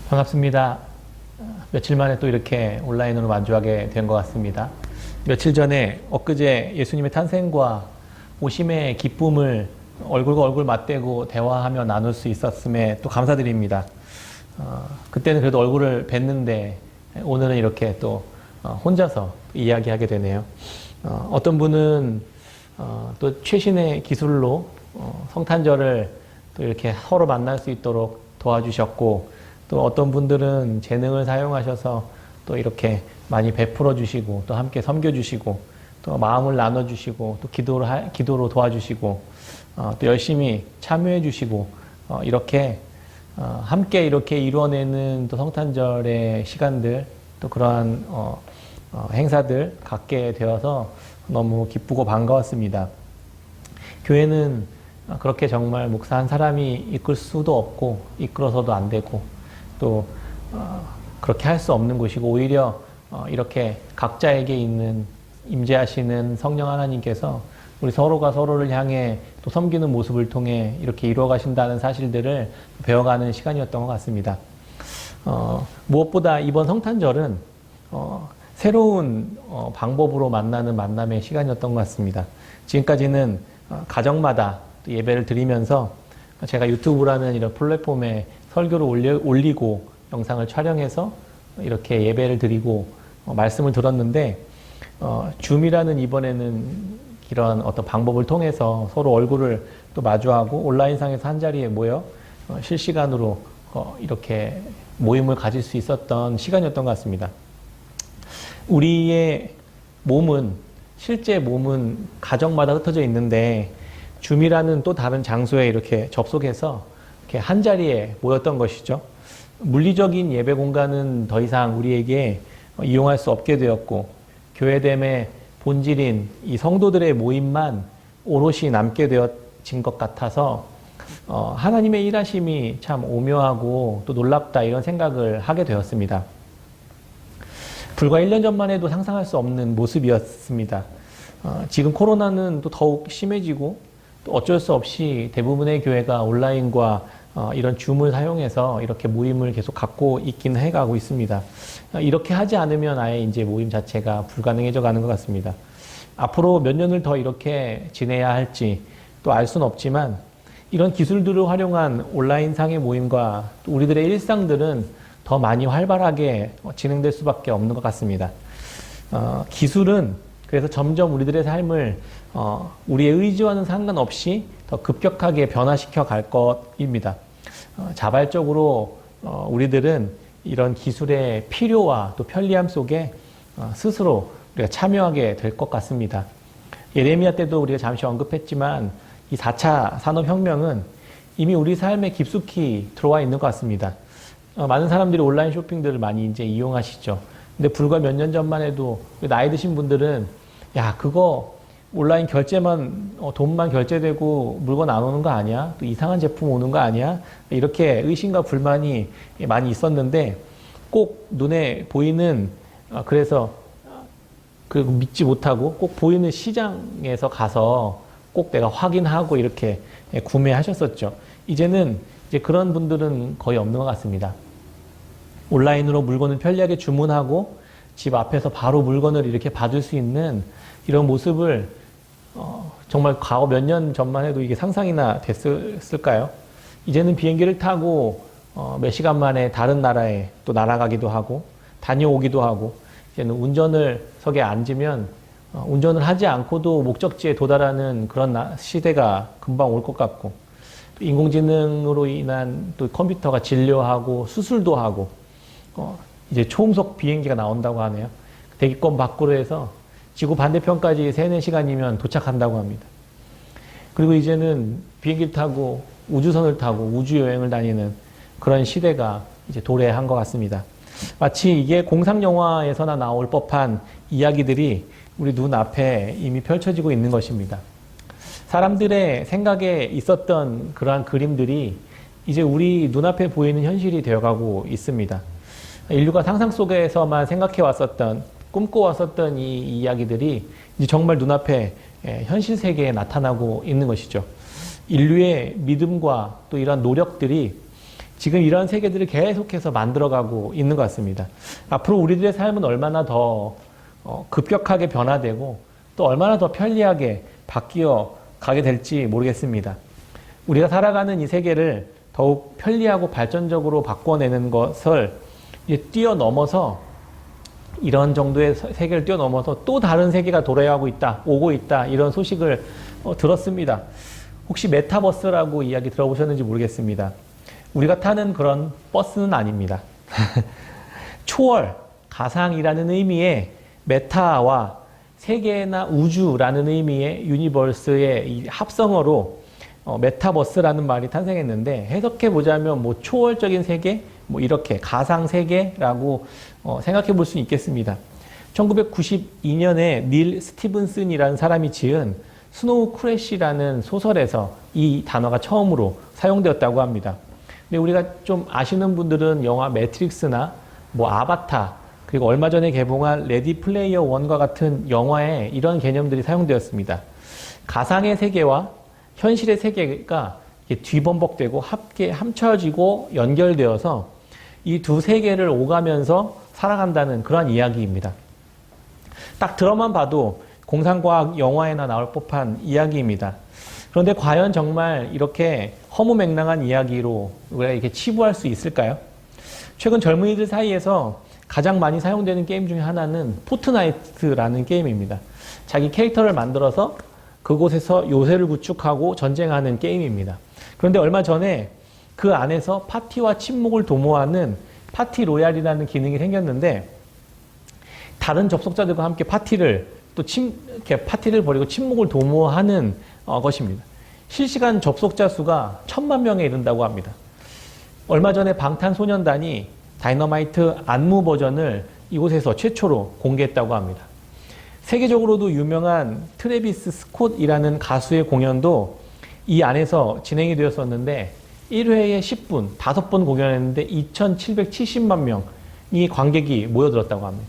반갑습니다. 며칠 만에 또 이렇게 온라인으로 마주하게 된 것 같습니다. 며칠 전에 엊그제 예수님의 탄생과 오심의 기쁨을 얼굴과 얼굴 맞대고 대화하며 나눌 수 있었음에 또 감사드립니다. 그때는 그래도 얼굴을 뵀는데 오늘은 이렇게 또 혼자서 이야기하게 되네요. 어떤 분은 또 최신의 기술로 성탄절을 또 이렇게 서로 만날 수 있도록 도와주셨고, 또 어떤 분들은 재능을 사용하셔서 또 이렇게 많이 베풀어 주시고, 또 함께 섬겨 주시고, 또 마음을 나눠 주시고, 또 기도로 도와주시고, 또 열심히 참여해 주시고, 이렇게 함께 이렇게 이루어내는 또 성탄절의 시간들, 또 그러한 행사들 갖게 되어서 너무 기쁘고 반가웠습니다. 교회는 그렇게 정말 목사 한 사람이 이끌 수도 없고 이끌어서도 안 되고, 또 그렇게 할 수 없는 곳이고, 오히려 이렇게 각자에게 있는 임재하시는 성령 하나님께서 우리 서로가 서로를 향해 또 섬기는 모습을 통해 이렇게 이루어 가신다는 사실들을 배워가는 시간이었던 것 같습니다. 무엇보다 이번 성탄절은 새로운 방법으로 만나는 만남의 시간이었던 것 같습니다. 지금까지는 가정마다 예배를 드리면서 제가 유튜브라는 이런 플랫폼에 설교를 올리고 영상을 촬영해서 이렇게 예배를 드리고 말씀을 들었는데, 줌이라는 이번에는 이런 어떤 방법을 통해서 서로 얼굴을 또 마주하고 온라인상에서 한 자리에 모여 실시간으로 이렇게 모임을 가질 수 있었던 시간이었던 것 같습니다. 우리의 몸은, 실제 몸은 가정마다 흩어져 있는데 줌이라는 또 다른 장소에 이렇게 접속해서 이렇게 한 자리에 모였던 것이죠. 물리적인 예배 공간은 더 이상 우리에게 이용할 수 없게 되었고, 교회됨의 본질인 이 성도들의 모임만 오롯이 남게 되어진 것 같아서 하나님의 일하심이 참 오묘하고 또 놀랍다, 이런 생각을 하게 되었습니다. 불과 1년 전만 해도 상상할 수 없는 모습이었습니다. 지금 코로나는 또 더욱 심해지고, 또 어쩔 수 없이 대부분의 교회가 온라인과 이런 줌을 사용해서 이렇게 모임을 계속 갖고 있긴 해가고 있습니다. 이렇게 하지 않으면 아예 이제 모임 자체가 불가능해져 가는 것 같습니다. 앞으로 몇 년을 더 이렇게 지내야 할지 또 알 수는 없지만, 이런 기술들을 활용한 온라인상의 모임과 또 우리들의 일상들은 더 많이 활발하게 진행될 수밖에 없는 것 같습니다. 기술은 그래서 점점 우리들의 삶을 우리의 의지와는 상관없이 더 급격하게 변화시켜 갈 것입니다. 자발적으로 우리들은 이런 기술의 필요와 또 편리함 속에 스스로 우리가 참여하게 될 것 같습니다. 예레미야 때도 우리가 잠시 언급했지만, 이 4차 산업혁명은 이미 우리 삶에 깊숙이 들어와 있는 것 같습니다. 많은 사람들이 온라인 쇼핑들을 많이 이제 이용하시죠. 근데 불과 몇 년 전만 해도 나이 드신 분들은, 야, 그거 온라인 결제만, 돈만 결제되고 물건 안 오는 거 아니야? 또 이상한 제품 오는 거 아니야? 이렇게 의심과 불만이 많이 있었는데, 꼭 눈에 보이는, 그래서 그 믿지 못하고 꼭 보이는 시장에서 가서 꼭 내가 확인하고 이렇게 구매하셨었죠. 이제는 이제 그런 분들은 거의 없는 것 같습니다. 온라인으로 물건을 편리하게 주문하고 집 앞에서 바로 물건을 이렇게 받을 수 있는 이런 모습을 정말 과거 몇 년 전만 해도 이게 상상이나 됐을까요? 이제는 비행기를 타고 몇 시간 만에 다른 나라에 또 날아가기도 하고 다녀오기도 하고, 이제는 운전석에 앉으면 운전을 하지 않고도 목적지에 도달하는 그런 시대가 금방 올 것 같고, 또 인공지능으로 인한 또 컴퓨터가 진료하고 수술도 하고, 이제 초음속 비행기가 나온다고 하네요. 대기권 밖으로 해서 지구 반대편까지 3-4시간이면 도착한다고 합니다. 그리고 이제는 비행기를 타고 우주선을 타고 우주여행을 다니는 그런 시대가 이제 도래한 것 같습니다. 마치 이게 공상영화에서나 나올 법한 이야기들이 우리 눈앞에 이미 펼쳐지고 있는 것입니다. 사람들의 생각에 있었던 그러한 그림들이 이제 우리 눈앞에 보이는 현실이 되어가고 있습니다. 인류가 상상 속에서만 생각해 왔었던, 꿈꿔 왔었던 이 이야기들이 이제 정말 눈앞에 현실 세계에 나타나고 있는 것이죠. 인류의 믿음과 또 이런 노력들이 지금 이런 세계들을 계속해서 만들어가고 있는 것 같습니다. 앞으로 우리들의 삶은 얼마나 더 급격하게 변화되고 또 얼마나 더 편리하게 바뀌어 가게 될지 모르겠습니다. 우리가 살아가는 이 세계를 더욱 편리하고 발전적으로 바꿔내는 것을 이제 뛰어넘어서 이런 정도의 세계를 뛰어넘어서 또 다른 세계가 도래하고 있다, 오고 있다, 이런 소식을 들었습니다. 혹시 메타버스라고 이야기 들어보셨는지 모르겠습니다. 우리가 타는 그런 버스는 아닙니다. 초월, 가상이라는 의미의 메타와 세계나 우주라는 의미의 유니버스의 이 합성어로 메타버스라는 말이 탄생했는데, 해석해 보자면 뭐 초월적인 세계, 뭐 이렇게 가상 세계라고 생각해 볼 수 있겠습니다. 1992년에 닐 스티븐슨이라는 사람이 지은 스노우 크래시라는 소설에서 이 단어가 처음으로 사용되었다고 합니다. 근데 우리가 좀 아시는 분들은 영화 매트릭스나 뭐 아바타, 그리고 얼마 전에 개봉한 레디 플레이어 원과 같은 영화에 이런 개념들이 사용되었습니다. 가상의 세계와 현실의 세계가 뒤범벅되고 함께 합쳐지고 연결되어서 이 두 세계를 오가면서 살아간다는 그런 이야기입니다. 딱 들어만 봐도 공상과학 영화에나 나올 법한 이야기입니다. 그런데 과연 정말 이렇게 허무맹랑한 이야기로 우리가 이렇게 치부할 수 있을까요? 최근 젊은이들 사이에서 가장 많이 사용되는 게임 중에 하나는 포트나이트라는 게임입니다. 자기 캐릭터를 만들어서 그곳에서 요새를 구축하고 전쟁하는 게임입니다. 그런데 얼마 전에 그 안에서 파티와 침묵을 도모하는 파티 로얄이라는 기능이 생겼는데, 다른 접속자들과 함께 파티를 이렇게 파티를 벌이고 침묵을 도모하는 것입니다. 실시간 접속자 수가 1000만 명에 이른다고 합니다. 얼마 전에 방탄소년단이 다이너마이트 안무 버전을 이곳에서 최초로 공개했다고 합니다. 세계적으로도 유명한 트래비스 스콧이라는 가수의 공연도 이 안에서 진행이 되었었는데, 1회에 10분, 5번 공연했는데 2770만 명이 관객이 모여들었다고 합니다.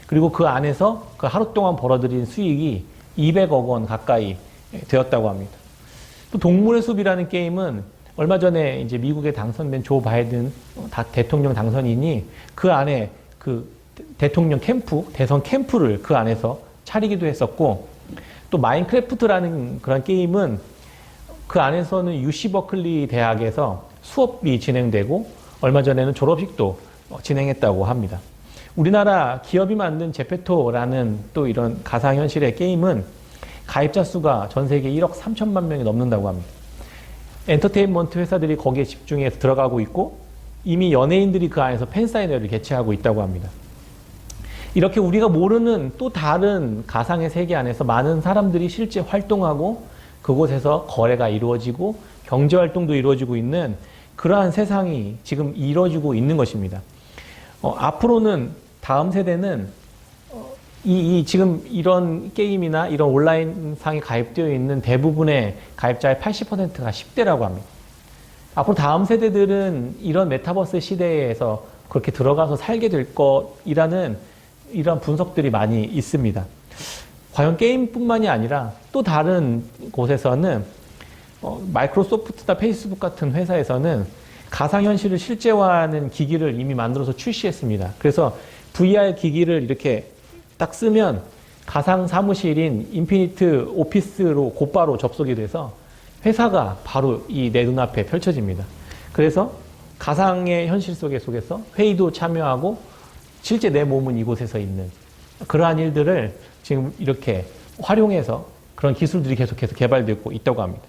그리고 그 안에서 그 하루 동안 벌어들인 수익이 200억 원 가까이 되었다고 합니다. 또 동물의 숲이라는 게임은 얼마 전에 이제 미국에 당선된 조 바이든 대통령 당선인이 그 안에 그 대통령 캠프, 대선 캠프를 그 안에서 차리기도 했었고, 또 마인크래프트라는 그런 게임은 그 안에서는 UC 버클리 대학에서 수업이 진행되고 얼마 전에는 졸업식도 진행했다고 합니다. 우리나라 기업이 만든 제페토라는 또 이런 가상현실의 게임은 가입자 수가 전 세계 1억 3천만 명이 넘는다고 합니다. 엔터테인먼트 회사들이 거기에 집중해서 들어가고 있고, 이미 연예인들이 그 안에서 팬사인회를 개최하고 있다고 합니다. 이렇게 우리가 모르는 또 다른 가상의 세계 안에서 많은 사람들이 실제 활동하고 그곳에서 거래가 이루어지고 경제활동도 이루어지고 있는 그러한 세상이 지금 이루어지고 있는 것입니다. 앞으로는 다음 세대는 지금 이런 게임이나 이런 온라인상에 가입되어 있는 대부분의 가입자의 80%가 10대라고 합니다. 앞으로 다음 세대들은 이런 메타버스 시대에서 그렇게 들어가서 살게 될 것이라는 이런 분석들이 많이 있습니다. 과연 게임뿐만이 아니라 또 다른 곳에서는 마이크로소프트나 페이스북 같은 회사에서는 가상현실을 실제화하는 기기를 이미 만들어서 출시했습니다. 그래서 VR 기기를 이렇게 딱 쓰면 가상 사무실인 인피니트 오피스로 곧바로 접속이 돼서 회사가 바로 내 눈앞에 펼쳐집니다. 그래서 가상의 현실 속에서 회의도 참여하고 실제 내 몸은 이곳에서 있는 그러한 일들을 지금 이렇게 활용해서 그런 기술들이 계속해서 개발되고 있다고 합니다.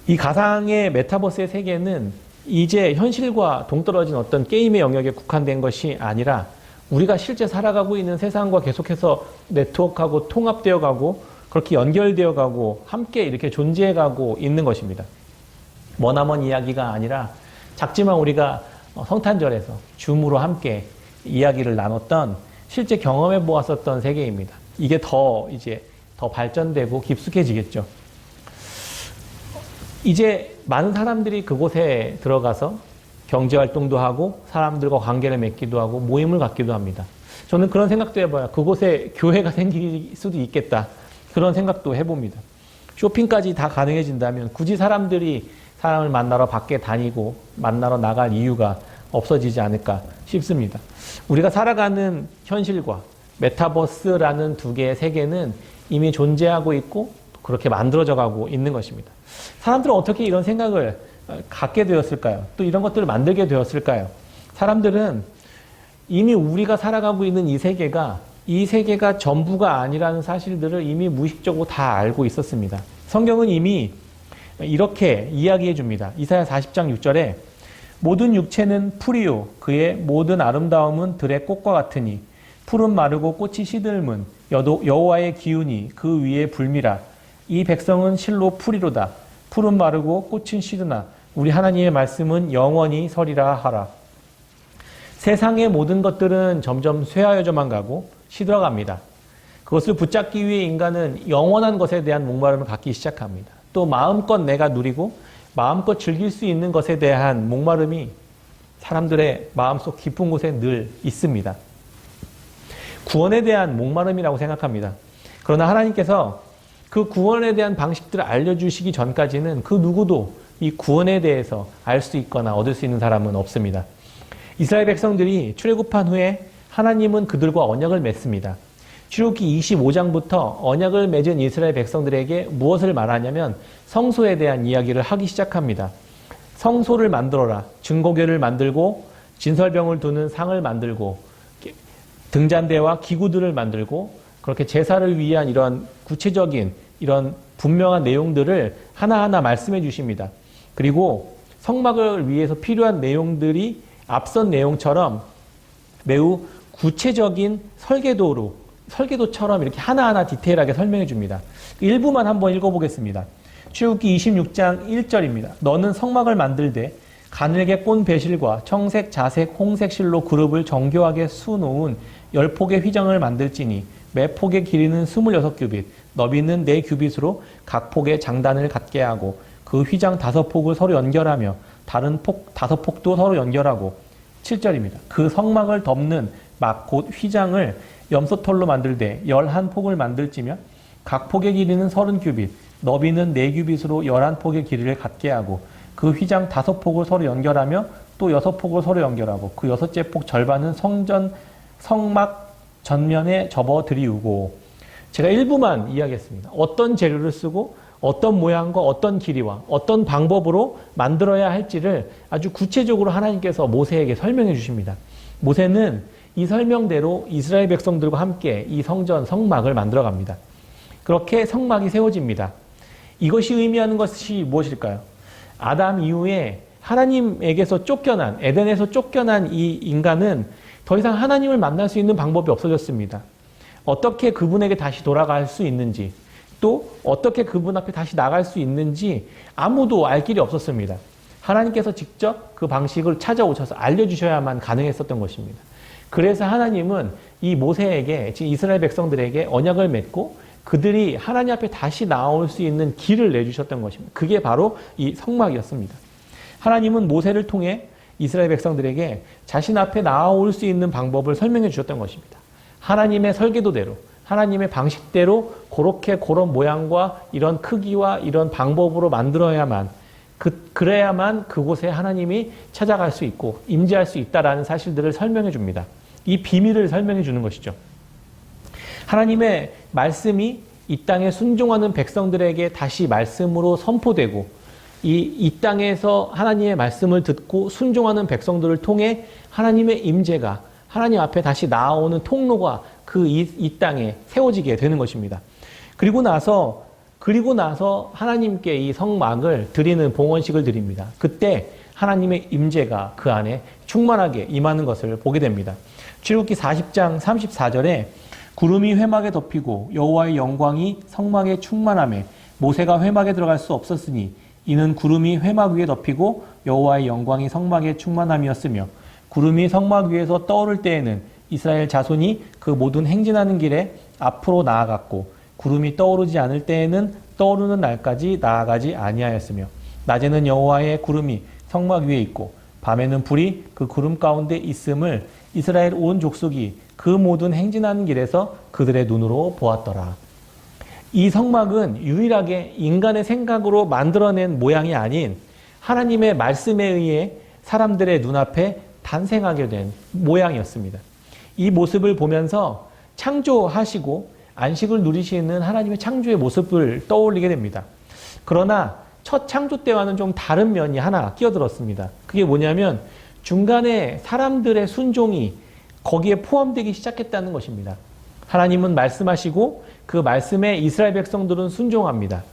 이 가상의 메타버스의 세계는 이제 현실과 동떨어진 어떤 게임의 영역에 국한된 것이 아니라 우리가 실제 살아가고 있는 세상과 계속해서 네트워크하고 통합되어 가고 그렇게 연결되어 가고 함께 이렇게 존재해 가고 있는 것입니다. 머나먼 이야기가 아니라 작지만 우리가 성탄절에서 줌으로 함께 이야기를 나눴던 실제 경험해 보았었던 세계입니다. 이게 더 발전되고 깊숙해지겠죠. 이제 많은 사람들이 그곳에 들어가서 경제활동도 하고 사람들과 관계를 맺기도 하고 모임을 갖기도 합니다. 저는 그런 생각도 해봐요. 그곳에 교회가 생길 수도 있겠다. 그런 생각도 해봅니다. 쇼핑까지 다 가능해진다면 굳이 사람들이 사람을 만나러 밖에 다니고 만나러 나갈 이유가 없어지지 않을까 싶습니다. 우리가 살아가는 현실과 메타버스라는 두 개의 세계는 이미 존재하고 있고 그렇게 만들어져 가고 있는 것입니다. 사람들은 어떻게 이런 생각을 갖게 되었을까요? 또 이런 것들을 만들게 되었을까요? 사람들은 이미 우리가 살아가고 있는 이 세계가 전부가 아니라는 사실들을 이미 무의식적으로 다 알고 있었습니다. 성경은 이미 이렇게 이야기해 줍니다. 이사야 40장 6절에 모든 육체는 풀이요 그의 모든 아름다움은 들의 꽃과 같으니 풀은 마르고 꽃이 시들문 여호와의 기운이 그 위에 불미라. 이 백성은 실로 풀이로다. 풀은 마르고 꽃은 시드나 우리 하나님의 말씀은 영원히 서리라 하라. 세상의 모든 것들은 점점 쇠하여져만 가고 시들어갑니다. 그것을 붙잡기 위해 인간은 영원한 것에 대한 목마름을 갖기 시작합니다. 또 마음껏 내가 누리고 마음껏 즐길 수 있는 것에 대한 목마름이 사람들의 마음속 깊은 곳에 늘 있습니다. 구원에 대한 목마름이라고 생각합니다. 그러나 하나님께서 그 구원에 대한 방식들을 알려주시기 전까지는 그 누구도 이 구원에 대해서 알 수 있거나 얻을 수 있는 사람은 없습니다. 이스라엘 백성들이 출애굽한 후에 하나님은 그들과 언약을 맺습니다. 출애굽기 25장부터 언약을 맺은 이스라엘 백성들에게 무엇을 말하냐면 성소에 대한 이야기를 하기 시작합니다. 성소를 만들어라. 증거궤를 만들고 진설병을 두는 상을 만들고 등잔대와 기구들을 만들고 그렇게 제사를 위한 이런 구체적인 이런 분명한 내용들을 하나하나 말씀해 주십니다. 그리고 성막을 위해서 필요한 내용들이 앞선 내용처럼 매우 구체적인 설계도처럼 이렇게 하나하나 디테일하게 설명해 줍니다. 일부만 한번 읽어보겠습니다. 출애굽기 26장 1절입니다. 너는 성막을 만들되 가늘게 꼰 배실과 청색, 자색, 홍색 실로 그룹을 정교하게 수놓은 10폭의 휘장을 만들지니 매 폭의 길이는 26규빗, 너비는 4규빗으로 각 폭의 장단을 갖게 하고 그 휘장 5폭을 서로 연결하며 다른 폭 5폭도 서로 연결하고 7절입니다. 그 성막을 덮는 막 곧 휘장을 염소털로 만들되 11폭을 만들지며 각 폭의 길이는 30규빗, 너비는 4규빗으로 11폭의 길이를 갖게 하고 그 휘장 5폭을 서로 연결하며 또 6폭을 서로 연결하고 그 6째 폭 절반은 성막 전면에 접어 들이우고. 제가 일부만 이야기했습니다. 어떤 재료를 쓰고 어떤 모양과 어떤 길이와 어떤 방법으로 만들어야 할지를 아주 구체적으로 하나님께서 모세에게 설명해 주십니다. 모세는 이 설명대로 이스라엘 백성들과 함께 이 성막을 만들어 갑니다. 그렇게 성막이 세워집니다. 이것이 의미하는 것이 무엇일까요? 아담 이후에 하나님에게서 쫓겨난, 에덴에서 쫓겨난 이 인간은 더 이상 하나님을 만날 수 있는 방법이 없어졌습니다. 어떻게 그분에게 다시 돌아갈 수 있는지, 또 어떻게 그분 앞에 다시 나갈 수 있는지 아무도 알 길이 없었습니다. 하나님께서 직접 그 방식을 찾아오셔서 알려주셔야만 가능했었던 것입니다. 그래서 하나님은 이 모세에게, 즉 이스라엘 백성들에게 언약을 맺고 그들이 하나님 앞에 다시 나올 수 있는 길을 내주셨던 것입니다. 그게 바로 이 성막이었습니다. 하나님은 모세를 통해 이스라엘 백성들에게 자신 앞에 나올 수 있는 방법을 설명해 주셨던 것입니다. 하나님의 설계도대로, 하나님의 방식대로 그런 모양과 이런 크기와 이런 방법으로 만들어야만, 그래야만 그곳에 하나님이 찾아갈 수 있고 임재할 수 있다라는 사실들을 설명해 줍니다. 이 비밀을 설명해 주는 것이죠. 하나님의 말씀이 이 땅에 순종하는 백성들에게 다시 말씀으로 선포되고 이 땅에서 하나님의 말씀을 듣고 순종하는 백성들을 통해 하나님의 임재가 하나님 앞에 다시 나오는 통로가 이 땅에 세워지게 되는 것입니다. 그리고 나서 하나님께 이 성막을 드리는 봉헌식을 드립니다. 그때 하나님의 임재가 그 안에 충만하게 임하는 것을 보게 됩니다. 출애굽기 40장 34절에 구름이 회막에 덮이고 여호와의 영광이 성막에 충만하매 모세가 회막에 들어갈 수 없었으니 이는 구름이 회막 위에 덮이고 여호와의 영광이 성막에 충만함이었으며 구름이 성막 위에서 떠오를 때에는 이스라엘 자손이 그 모든 행진하는 길에 앞으로 나아갔고 구름이 떠오르지 않을 때에는 떠오르는 날까지 나아가지 아니하였으며 낮에는 여호와의 구름이 성막 위에 있고 밤에는 불이 그 구름 가운데 있음을 이스라엘 온 족속이 그 모든 행진하는 길에서 그들의 눈으로 보았더라. 이 성막은 유일하게 인간의 생각으로 만들어낸 모양이 아닌 하나님의 말씀에 의해 사람들의 눈앞에 탄생하게 된 모양이었습니다. 이 모습을 보면서 창조하시고 안식을 누리시는 하나님의 창조의 모습을 떠올리게 됩니다. 그러나 첫 창조 때와는 좀 다른 면이 하나 끼어들었습니다. 그게 뭐냐면 중간에 사람들의 순종이 거기에 포함되기 시작했다는 것입니다. 하나님은 말씀하시고 그 말씀에 이스라엘 백성들은 순종합니다.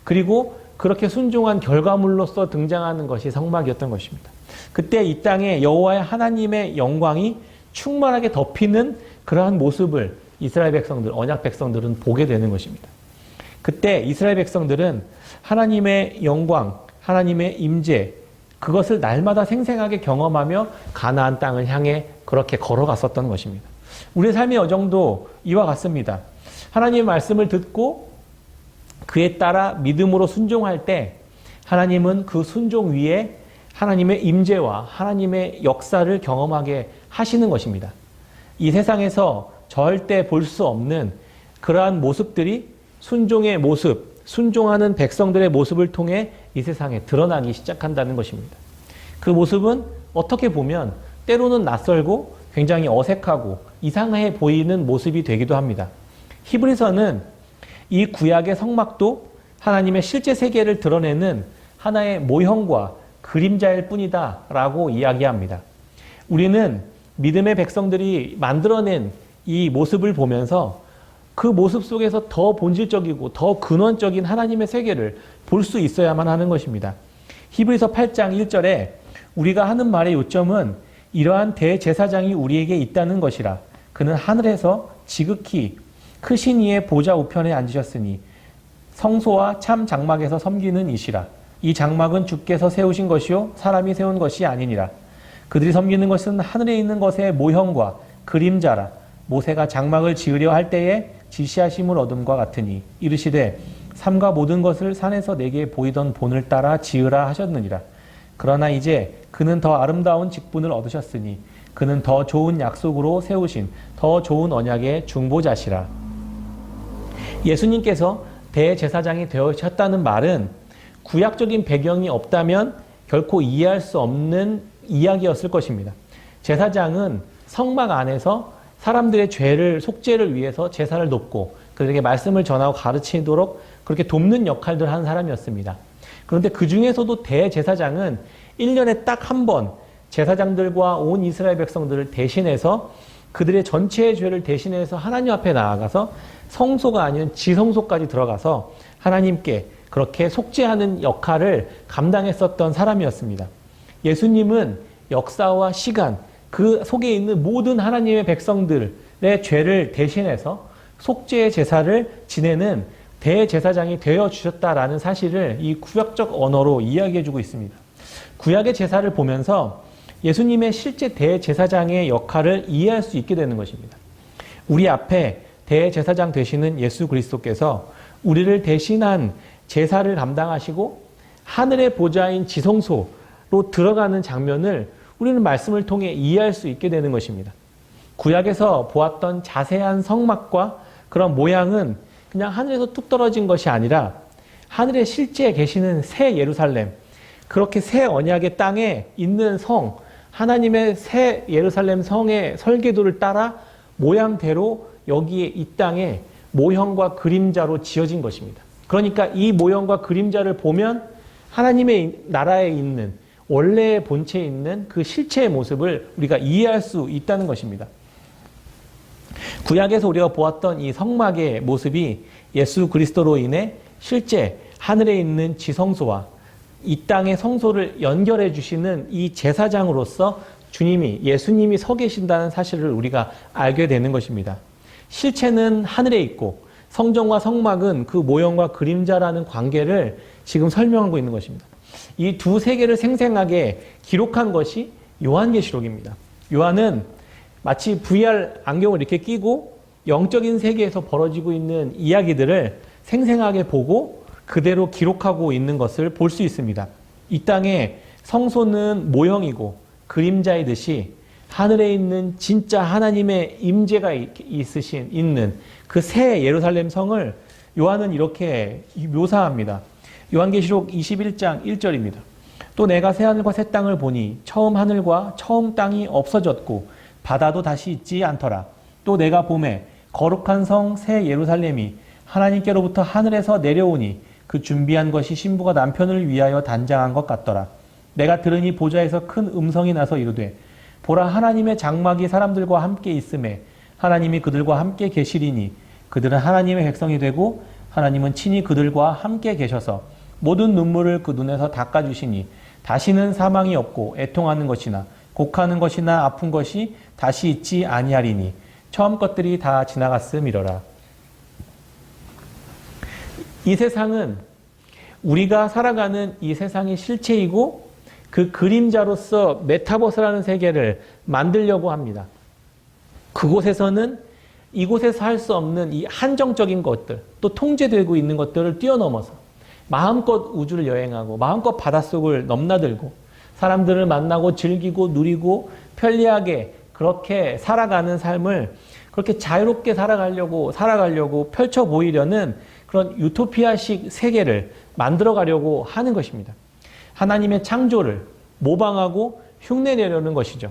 그리고 그렇게 순종한 결과물로서 등장하는 것이 성막이었던 것입니다. 그때 이 땅에 여호와의 하나님의 영광이 충만하게 덮이는 그러한 모습을 이스라엘 백성들, 언약 백성들은 보게 되는 것입니다. 그때 이스라엘 백성들은 하나님의 영광, 하나님의 임재, 그것을 날마다 생생하게 경험하며 가나안 땅을 향해 그렇게 걸어갔었던 것입니다. 우리의 삶의 여정도 이와 같습니다. 하나님의 말씀을 듣고 그에 따라 믿음으로 순종할 때 하나님은 그 순종 위에 하나님의 임재와 하나님의 역사를 경험하게 하시는 것입니다. 이 세상에서 절대 볼 수 없는 그러한 모습들이 순종의 모습, 순종하는 백성들의 모습을 통해 이 세상에 드러나기 시작한다는 것입니다. 그 모습은 어떻게 보면 때로는 낯설고 굉장히 어색하고 이상해 보이는 모습이 되기도 합니다. 히브리서는 이 구약의 성막도 하나님의 실제 세계를 드러내는 하나의 모형과 그림자일 뿐이다 라고 이야기합니다. 우리는 믿음의 백성들이 만들어낸 이 모습을 보면서 그 모습 속에서 더 본질적이고 더 근원적인 하나님의 세계를 볼 수 있어야만 하는 것입니다. 히브리서 8장 1절에 우리가 하는 말의 요점은 이러한 대제사장이 우리에게 있다는 것이라. 그는 하늘에서 지극히 크신 이의 보좌 우편에 앉으셨으니 성소와 참 장막에서 섬기는 이시라. 이 장막은 주께서 세우신 것이요 사람이 세운 것이 아니니라. 그들이 섬기는 것은 하늘에 있는 것의 모형과 그림자라. 모세가 장막을 지으려 할 때에 지시하심을 얻음과 같으니 이르시되 삼가 모든 것을 산에서 내게 보이던 본을 따라 지으라 하셨느니라. 그러나 이제 그는 더 아름다운 직분을 얻으셨으니 그는 더 좋은 약속으로 세우신 더 좋은 언약의 중보자시라. 예수님께서 대제사장이 되셨다는 말은 구약적인 배경이 없다면 결코 이해할 수 없는 이야기였을 것입니다. 제사장은 성막 안에서 사람들의 죄를 속죄를 위해서 제사를 돕고 그들에게 말씀을 전하고 가르치도록 그렇게 돕는 역할들을 하는 사람이었습니다. 그런데 그 중에서도 대제사장은 1년에 딱 한 번 제사장들과 온 이스라엘 백성들을 대신해서 그들의 전체의 죄를 대신해서 하나님 앞에 나아가서 성소가 아닌 지성소까지 들어가서 하나님께 그렇게 속죄하는 역할을 감당했었던 사람이었습니다. 예수님은 역사와 시간, 그 속에 있는 모든 하나님의 백성들의 죄를 대신해서 속죄의 제사를 지내는 대제사장이 되어주셨다라는 사실을 이 구약적 언어로 이야기해주고 있습니다. 구약의 제사를 보면서 예수님의 실제 대제사장의 역할을 이해할 수 있게 되는 것입니다. 우리 앞에 대제사장 되시는 예수 그리스도께서 우리를 대신한 제사를 감당하시고 하늘의 보좌인 지성소로 들어가는 장면을 우리는 말씀을 통해 이해할 수 있게 되는 것입니다. 구약에서 보았던 자세한 성막과 그런 모양은 그냥 하늘에서 뚝 떨어진 것이 아니라 하늘에 실제 계시는 새 예루살렘, 그렇게 새 언약의 땅에 있는 성, 하나님의 새 예루살렘 성의 설계도를 따라 모양대로 여기에 이 땅에 모형과 그림자로 지어진 것입니다. 그러니까 이 모형과 그림자를 보면 하나님의 나라에 있는 원래의 본체에 있는 그 실체의 모습을 우리가 이해할 수 있다는 것입니다. 구약에서 우리가 보았던 이 성막의 모습이 예수 그리스도로 인해 실제 하늘에 있는 지성소와 이 땅의 성소를 연결해 주시는 이 제사장으로서 예수님이 서 계신다는 사실을 우리가 알게 되는 것입니다. 실체는 하늘에 있고 성전과 성막은 그 모형과 그림자라는 관계를 지금 설명하고 있는 것입니다. 이 두 세계를 생생하게 기록한 것이 요한계시록입니다. 요한은 마치 VR 안경을 이렇게 끼고 영적인 세계에서 벌어지고 있는 이야기들을 생생하게 보고 그대로 기록하고 있는 것을 볼 수 있습니다. 이 땅에 성소는 모형이고 그림자이듯이 하늘에 있는 진짜 하나님의 임재가 있는 그 새 예루살렘 성을 요한은 이렇게 묘사합니다. 요한계시록 21장 1절입니다. 또 내가 새하늘과 새 땅을 보니 처음 하늘과 처음 땅이 없어졌고 바다도 다시 있지 않더라. 또 내가 보매 거룩한 성 새 예루살렘이 하나님께로부터 하늘에서 내려오니 그 준비한 것이 신부가 남편을 위하여 단장한 것 같더라. 내가 들으니 보좌에서 큰 음성이 나서 이르되 보라 하나님의 장막이 사람들과 함께 있음에 하나님이 그들과 함께 계시리니 그들은 하나님의 백성이 되고 하나님은 친히 그들과 함께 계셔서 모든 눈물을 그 눈에서 닦아주시니 다시는 사망이 없고 애통하는 것이나 곡하는 것이나 아픈 것이 다시 있지 아니하리니 처음 것들이 다 지나갔음이러라. 이 세상은 우리가 살아가는 이 세상이 실체이고 그 그림자로서 메타버스라는 세계를 만들려고 합니다. 그곳에서는 이곳에서 할 수 없는 이 한정적인 것들, 또 통제되고 있는 것들을 뛰어넘어서 마음껏 우주를 여행하고 마음껏 바닷속을 넘나들고 사람들을 만나고 즐기고 누리고 편리하게 그렇게 살아가는 삶을 그렇게 자유롭게 살아가려고 펼쳐 보이려는 그런 유토피아식 세계를 만들어 가려고 하는 것입니다. 하나님의 창조를 모방하고 흉내내려는 것이죠.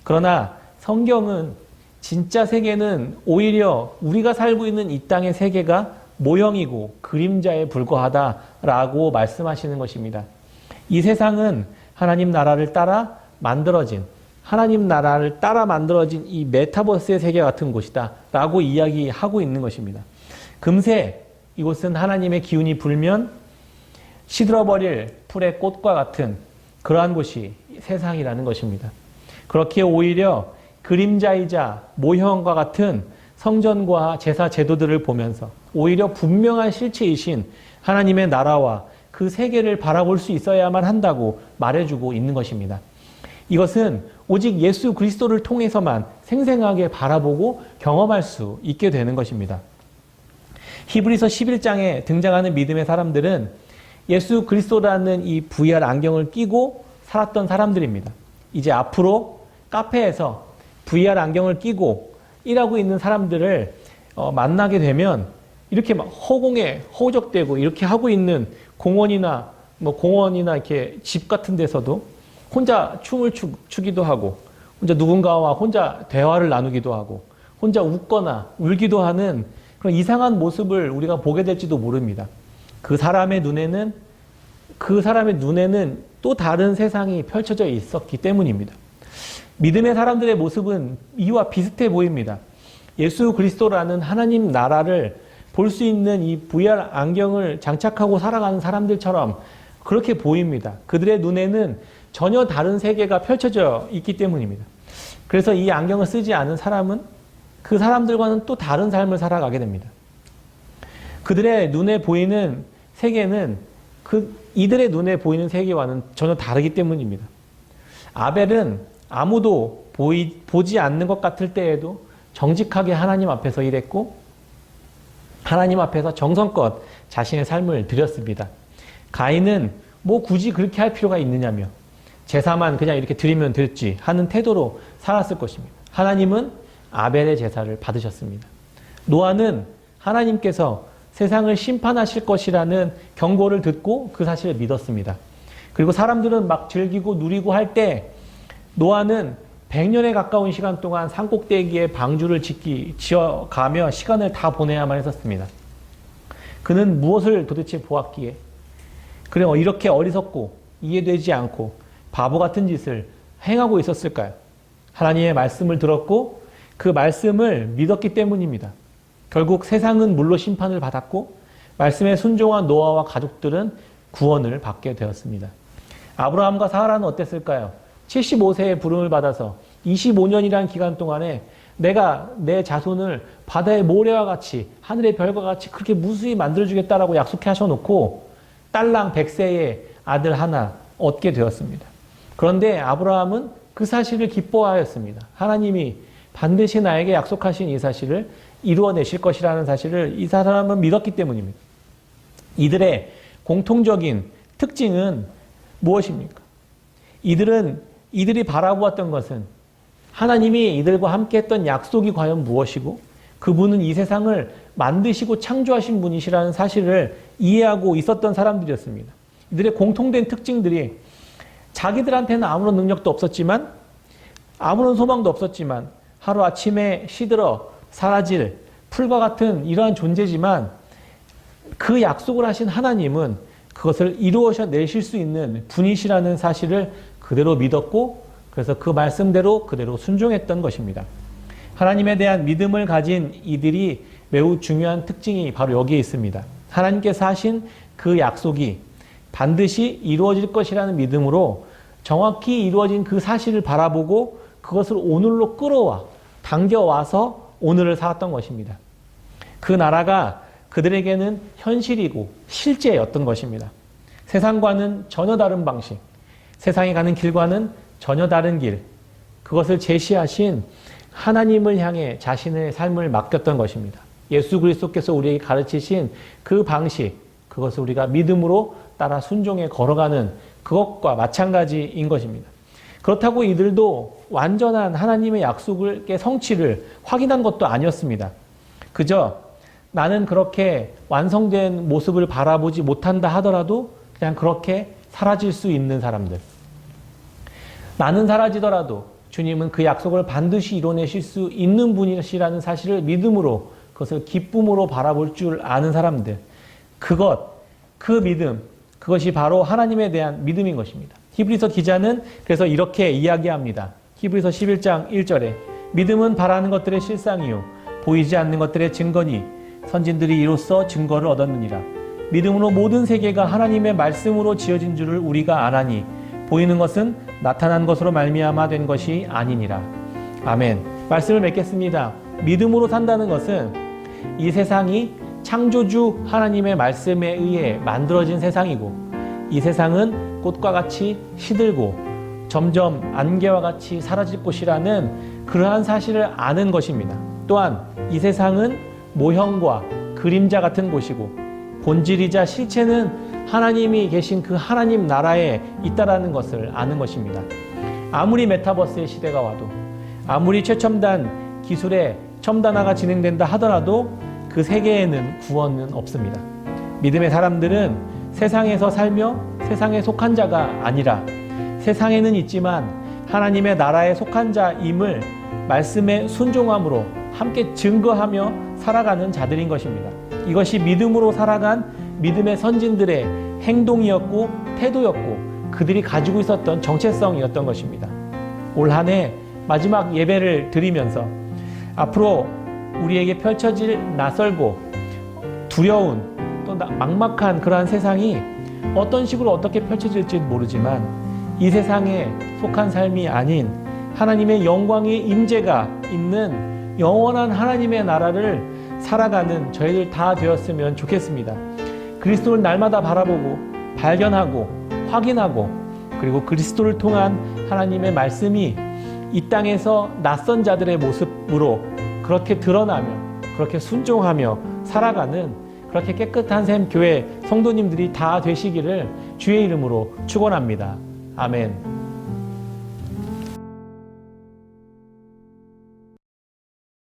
그러나 성경은 진짜 세계는 오히려 우리가 살고 있는 이 땅의 세계가 모형이고 그림자에 불과하다라고 말씀하시는 것입니다. 이 세상은 하나님 나라를 따라 만들어진 이 메타버스의 세계 같은 곳이다 라고 이야기하고 있는 것입니다. 금세 이곳은 하나님의 기운이 불면 시들어버릴 풀의 꽃과 같은 그러한 곳이 세상이라는 것입니다. 그렇게 오히려 그림자이자 모형과 같은 성전과 제사 제도들을 보면서 오히려 분명한 실체이신 하나님의 나라와 그 세계를 바라볼 수 있어야만 한다고 말해주고 있는 것입니다. 이것은 오직 예수 그리스도를 통해서만 생생하게 바라보고 경험할 수 있게 되는 것입니다. 히브리서 11장에 등장하는 믿음의 사람들은 예수 그리스도라는 이 VR 안경을 끼고 살았던 사람들입니다. 이제 앞으로 카페에서 VR 안경을 끼고 일하고 있는 사람들을 만나게 되면 이렇게 막 허공에 허우적대고 이렇게 하고 있는 공원이나 이렇게 집 같은 데서도 혼자 춤을 추기도 하고 혼자 누군가와 혼자 대화를 나누기도 하고 혼자 웃거나 울기도 하는 그런 이상한 모습을 우리가 보게 될지도 모릅니다. 그 사람의 눈에는 또 다른 세상이 펼쳐져 있었기 때문입니다. 믿음의 사람들의 모습은 이와 비슷해 보입니다. 예수 그리스도라는 하나님 나라를 볼 수 있는 이 VR 안경을 장착하고 살아가는 사람들처럼 그렇게 보입니다. 그들의 눈에는 전혀 다른 세계가 펼쳐져 있기 때문입니다. 그래서 이 안경을 쓰지 않은 사람은 그 사람들과는 또 다른 삶을 살아가게 됩니다. 그들의 눈에 보이는 세계는 이들의 눈에 보이는 세계와는 전혀 다르기 때문입니다. 아벨은 아무도 보지 않는 것 같을 때에도 정직하게 하나님 앞에서 일했고 하나님 앞에서 정성껏 자신의 삶을 드렸습니다. 가인은 뭐 굳이 그렇게 할 필요가 있느냐며 제사만 그냥 이렇게 드리면 됐지 하는 태도로 살았을 것입니다. 하나님은 아벨의 제사를 받으셨습니다. 노아는 하나님께서 세상을 심판하실 것이라는 경고를 듣고 그 사실을 믿었습니다. 그리고 사람들은 막 즐기고 누리고 할 때 노아는 100년에 가까운 시간 동안 산꼭대기에 방주를 지어가며 시간을 다 보내야만 했었습니다. 그는 무엇을 도대체 보았기에 그래 이렇게 어리석고 이해되지 않고 바보 같은 짓을 행하고 있었을까요? 하나님의 말씀을 들었고 그 말씀을 믿었기 때문입니다. 결국 세상은 물로 심판을 받았고 말씀에 순종한 노아와 가족들은 구원을 받게 되었습니다. 아브라함과 사라는 어땠을까요? 75세에 부름을 받아서 25년이라는 기간 동안에 내가 내 자손을 바다의 모래와 같이 하늘의 별과 같이 그렇게 무수히 만들어주겠다라고 약속해 하셔놓고 딸랑 100세의 아들 하나 얻게 되었습니다. 그런데 아브라함은 그 사실을 기뻐하였습니다. 하나님이 반드시 나에게 약속하신 이 사실을 이루어내실 것이라는 사실을 이 사람은 믿었기 때문입니다. 이들의 공통적인 특징은 무엇입니까? 이들이 바라보았던 것은 하나님이 이들과 함께 했던 약속이 과연 무엇이고 그분은 이 세상을 만드시고 창조하신 분이시라는 사실을 이해하고 있었던 사람들이었습니다. 이들의 공통된 특징들이 자기들한테는 아무런 능력도 없었지만 아무런 소망도 없었지만 하루아침에 시들어 사라질 풀과 같은 이러한 존재지만 그 약속을 하신 하나님은 그것을 이루어내실 수 있는 분이시라는 사실을 그대로 믿었고 그래서 그 말씀대로 그대로 순종했던 것입니다. 하나님에 대한 믿음을 가진 이들이 매우 중요한 특징이 바로 여기에 있습니다. 하나님께서 하신 그 약속이 반드시 이루어질 것이라는 믿음으로 정확히 이루어진 그 사실을 바라보고 그것을 오늘로 끌어와 당겨와서 오늘을 살았던 것입니다. 그 나라가 그들에게는 현실이고 실제였던 것입니다. 세상과는 전혀 다른 방식, 세상이 가는 길과는 전혀 다른 길, 그것을 제시하신 하나님을 향해 자신의 삶을 맡겼던 것입니다. 예수 그리스도께서 우리에게 가르치신 그 방식, 그것을 우리가 믿음으로 따라 순종해 걸어가는 그것과 마찬가지인 것입니다. 그렇다고 이들도 완전한 하나님의 약속의 성취를 확인한 것도 아니었습니다. 그저 나는 그렇게 완성된 모습을 바라보지 못한다 하더라도 그냥 그렇게 사라질 수 있는 사람들. 나는 사라지더라도 주님은 그 약속을 반드시 이뤄내실 수 있는 분이시라는 사실을 믿음으로 그것을 기쁨으로 바라볼 줄 아는 사람들. 그 믿음, 그것이 바로 하나님에 대한 믿음인 것입니다. 히브리서 기자는 그래서 이렇게 이야기합니다. 히브리서 11장 1절에 믿음은 바라는 것들의 실상이요 보이지 않는 것들의 증거니 선진들이 이로써 증거를 얻었느니라. 믿음으로 모든 세계가 하나님의 말씀으로 지어진 줄을 우리가 아나니 보이는 것은 나타난 것으로 말미암아 된 것이 아니니라. 아멘. 말씀을 맺겠습니다. 믿음으로 산다는 것은 이 세상이 창조주 하나님의 말씀에 의해 만들어진 세상이고 이 세상은 꽃과 같이 시들고 점점 안개와 같이 사라질 곳이라는 그러한 사실을 아는 것입니다. 또한 이 세상은 모형과 그림자 같은 곳이고 본질이자 실체는 하나님이 계신 그 하나님 나라에 있다라는 것을 아는 것입니다. 아무리 메타버스의 시대가 와도 아무리 최첨단 기술의 첨단화가 진행된다 하더라도 그 세계에는 구원은 없습니다. 믿음의 사람들은 세상에서 살며 세상에 속한 자가 아니라 세상에는 있지만 하나님의 나라에 속한 자임을 말씀에 순종함으로 함께 증거하며 살아가는 자들인 것입니다. 이것이 믿음으로 살아간 믿음의 선진들의 행동이었고 태도였고 그들이 가지고 있었던 정체성이었던 것입니다. 올 한 해 마지막 예배를 드리면서 앞으로 우리에게 펼쳐질 낯설고 두려운 또 막막한 그러한 세상이 어떤 식으로 어떻게 펼쳐질지 모르지만 이 세상에 속한 삶이 아닌 하나님의 영광의 임재가 있는 영원한 하나님의 나라를 살아가는 저희들 다 되었으면 좋겠습니다. 그리스도를 날마다 바라보고 발견하고 확인하고 그리고 그리스도를 통한 하나님의 말씀이 이 땅에서 낯선 자들의 모습으로 그렇게 드러나며 그렇게 순종하며 살아가는 그렇게 깨끗한 샘 교회 성도님들이 다 되시기를 주의 이름으로 축원합니다. 아멘.